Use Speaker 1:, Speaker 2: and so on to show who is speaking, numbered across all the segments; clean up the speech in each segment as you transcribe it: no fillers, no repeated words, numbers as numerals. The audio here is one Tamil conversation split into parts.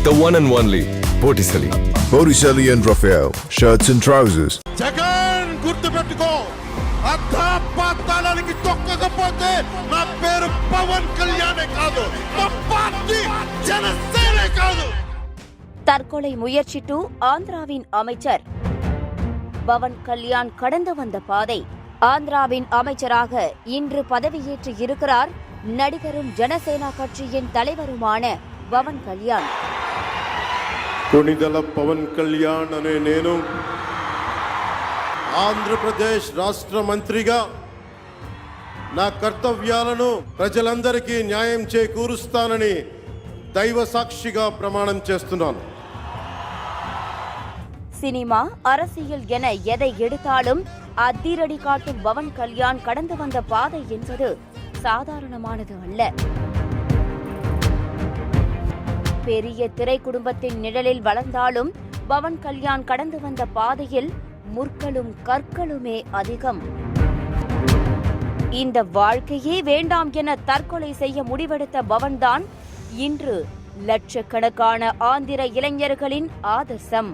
Speaker 1: The one and only Botticelli.
Speaker 2: Botticelli and Raphael, shirts and trousers.
Speaker 3: Jagan గుర్తుపెట్టుకో అద్దాపాతాళానికి తొక్కకపోతే నా పేరు పవన్ కళ్యాణే కాదు మా పార్టీ జనసేనే కాదు.
Speaker 4: தற்கொலை முயற்சி டு ஆந்திராவின் அமைச்சர் பவன் கல்யாண் கடந்து வந்த பாதை. ஆந்திராவின் அமைச்சராக இன்று பதவியேற்று இருக்கிறார் நடிகரும் ஜனசேனா கட்சியின் தலைவருமான பவன் கல்யாண்.
Speaker 3: కొణిదల పవన్ కళ్యాణ్ అనే నేను ఆంధ్రప్రదేశ్ రాష్ట్ర మంత్రిగా నా కర్తవ్యాలను ప్రజలందరికీ న్యాయం చేకూరుస్తానని దైవ సాక్షిగా ప్రమాణం చేస్తున్నాను.
Speaker 4: சினிமா அரசியல் என எதை எடுத்தாலும் அதிரடி காட்டும் பவன் கல்யாண் கடந்து வந்த பாதை என்பது சாதாரணமானது அல்ல. பெரிய திரை குடும்பத்தின் நிழலில் வளர்ந்தாலும் பவன் கல்யாண் கடந்து வந்த பாதையில் முற்களும் கற்களுமே அதிகம். இந்த வாழ்க்கையே வேண்டாம் என தற்கொலை செய்ய முடிவெடுத்த பவன்தான் இன்று லட்சக்கணக்கான ஆந்திர இளைஞர்களின் ஆதர்சம்.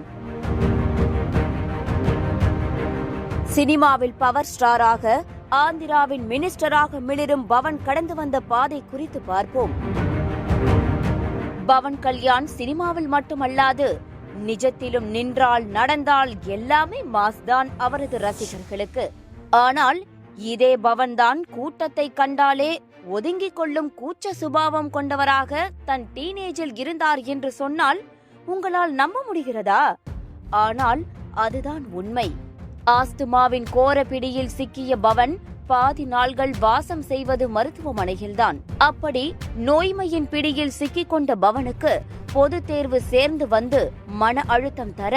Speaker 4: சினிமாவில் பவர் ஸ்டாராக ஆந்திராவின் மினிஸ்டராக மிளிரும் பவன் கடந்து வந்த பாதை குறித்து பார்ப்போம். பவன் கல்யாண் சினிமாவில் மட்டுமல்லாது நிஜத்திலும் நின்றால் நடந்தால் எல்லாமே மாஸ்தான் அவரது ரசிகர்களுக்கு. ஆனால் இதே பவன்தான் கூட்டத்தை கண்டாலே ஒதுங்கிக் கொள்ளும் கூச்ச சுபாவம் கொண்டவராக தன் டீனேஜில் இருந்தார் என்று சொன்னால் உங்களால் நம்ப முடிகிறதா? ஆனால் அதுதான் உண்மை. ஆஸ்துமாவின் கோர பிடியில் சிக்கிய பவன் பாதி நாள்கள் வாசம் செய்வது மருத்துவமனையில்தான். அப்படி நோய்மையின் பிடியில் சிக்கிக் கொண்ட பவனுக்கு பொது தேர்வு சேர்ந்து வந்து மன அழுத்தம் தர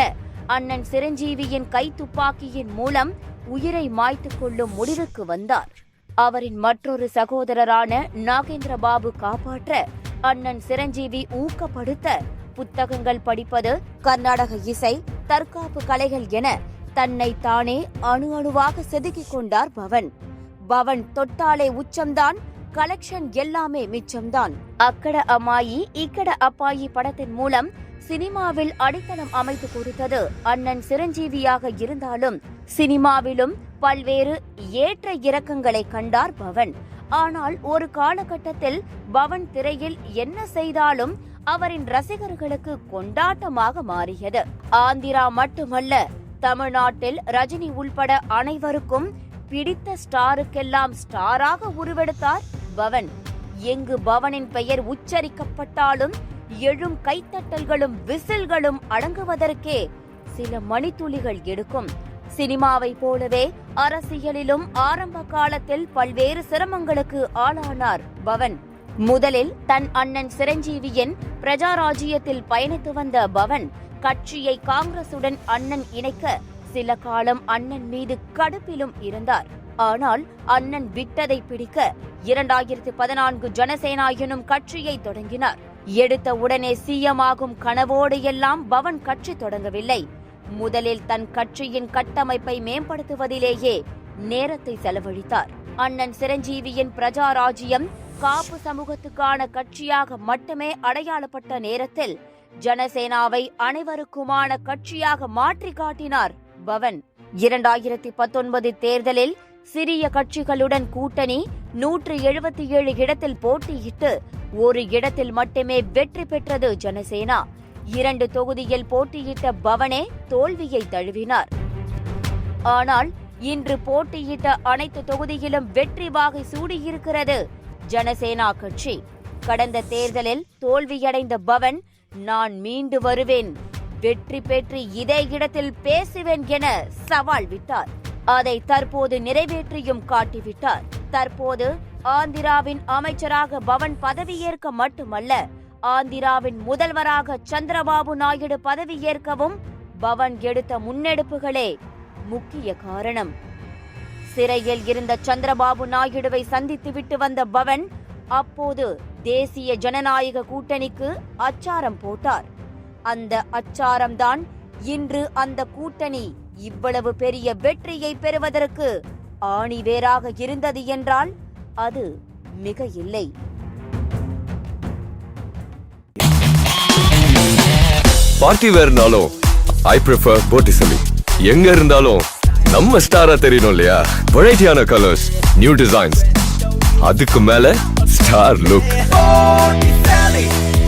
Speaker 4: அண்ணன் சிரஞ்சீவியின் கைத்துப்பாக்கியின் மூலம் உயிரை மாய்த்துக் கொள்ளும் முடிவுக்கு வந்தார். அவரின் மற்றொரு சகோதரரான நாகேந்திர பாபு காப்பாற்ற அண்ணன் சிரஞ்சீவி ஊக்கப்படுத்த புத்தகங்கள் படிப்பது, கர்நாடக இசை, தற்காப்பு கலைகள் என தன்னை தானே அணு அணுவாக செதுக்கிக் கொண்டார் பவன். பவன் தொட்டாலே உச்சம்தான், கலெக்ஷன் எல்லாமே மிச்சம்தான். அக்கட அம்மாயி இக்கட அப்பாயி படத்தின் மூலம் சினிமாவில் அடித்தளம் அமைத்து கொடுத்தது அண்ணன் சிரஞ்சீவியாக இருந்தாலும் சினிமாவிலும் பல்வேறு ஏற்ற இறக்கங்களை கண்டார் பவன். ஆனால் ஒரு காலகட்டத்தில் பவன் திரையில் என்ன செய்தாலும் அவரின் ரசிகர்களுக்கு கொண்டாட்டமாக மாறியது. ஆந்திரா மட்டுமல்ல, தமிழ்நாட்டில் ரஜினி உள்பட அனைவருக்கும் பிடித்த ஸ்டாருக்கெல்லாம் ஸ்டாராக உருவெடுத்தார் பவன். எங்கு பவனின் பெயர் உச்சரிக்கப்பட்டாலும் எழும் கைத்தட்டல்களும் விசில்களும் அடங்குவதற்கே சில மணித்துளிகள் எடுக்கும். சினிமாவை போலவே அரசியலிலும் ஆரம்ப காலத்தில் பல்வேறு சிரமங்களுக்கு ஆளானார் பவன். முதலில் தன் அண்ணன் சிரஞ்சீவியின் பிரஜாராஜ்யத்தில் பயணித்து வந்த பவன் கட்சியை காங்கிரசுடன் அண்ணன் இணைக்க சில காலம் அண்ணன் மீது கடுப்பிலும் இருந்தார். ஆனால் அண்ணன் விட்டதை பிடிக்க 2014 ஜனசேனா எனும் கட்சியை தொடங்கினார். எடுத்த உடனே சிஎம் ஆகும் கனவோடு எல்லாம் பவன் கட்சி தொடங்கவில்லை. முதலில் தன் கட்சியின் கட்டமைப்பை மேம்படுத்துவதிலேயே நேரத்தை செலவழித்தார். அண்ணன் சிரஞ்சீவியின் பிரஜாராஜ்யம் காப்பு சமூகத்துக்கான கட்சியாக மட்டுமே அடையாளப்பட்ட நேரத்தில் ஜனசேனாவை அனைவருக்குமான கட்சியாக மாற்றி காட்டினார் பவன். 2019 தேர்தலில் சிறிய கட்சிகளுடன் கூட்டணி 177 இடத்தில் போட்டியிட்டு ஒரு இடத்தில் மட்டுமே வெற்றி பெற்றது ஜனசேனா. 2 தொகுதியில் போட்டியிட்ட பவனே தோல்வியை தழுவினார். ஆனால் இன்று போட்டியிட்ட அனைத்து தொகுதியிலும் வெற்றி வாகை சூடியிருக்கிறது ஜனசேனா கட்சி. கடந்த தேர்தலில் தோல்வியடைந்த பவன் நான் மீண்டு வருவேன், வெற்றி பெற்று இதே இடத்தில் பேசுவேன் என சவால் விட்டார். அதை தற்போது நிறைவேற்றியும் காட்டிவிட்டார். தற்போது ஆந்திராவின் அமைச்சராக பவன் பதவியேற்க மட்டுமல்ல, ஆந்திராவின் முதல்வராக சந்திரபாபு நாயுடு பதவியேற்கவும் பவன் எடுத்த முன்னெடுப்புகளே முக்கிய காரணம். சிறையில் இருந்த சந்திரபாபு நாயுடுவை சந்தித்துவிட்டு வந்த பவன் அப்போது தேசிய ஜனநாயக கூட்டணிக்கு அச்சாரம் போட்டார். அந்த அச்சாரம்தான் இன்று அந்த கூட்டணி இவ்வளவு பெரிய வெற்றியை பெறுவதற்கு ஆணிவேராக இருந்தது என்றால் அது மிக இல்லை.
Speaker 1: பார்ட்டி வேர்னாலும் ஐ ப்ரிஃபர் போட்டிசலி. எங்க இருந்தாலும் நம்ம ஸ்டாரா தெரியணும் இல்லையா? வெரைட்டியான கலர்ஸ், நியூ டிசைன்ஸ், அதுக்கு மேல star look.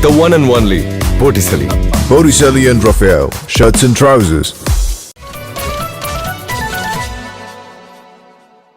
Speaker 1: The one and only Botticelli.
Speaker 2: Botticelli and Raphael, shirts and trousers.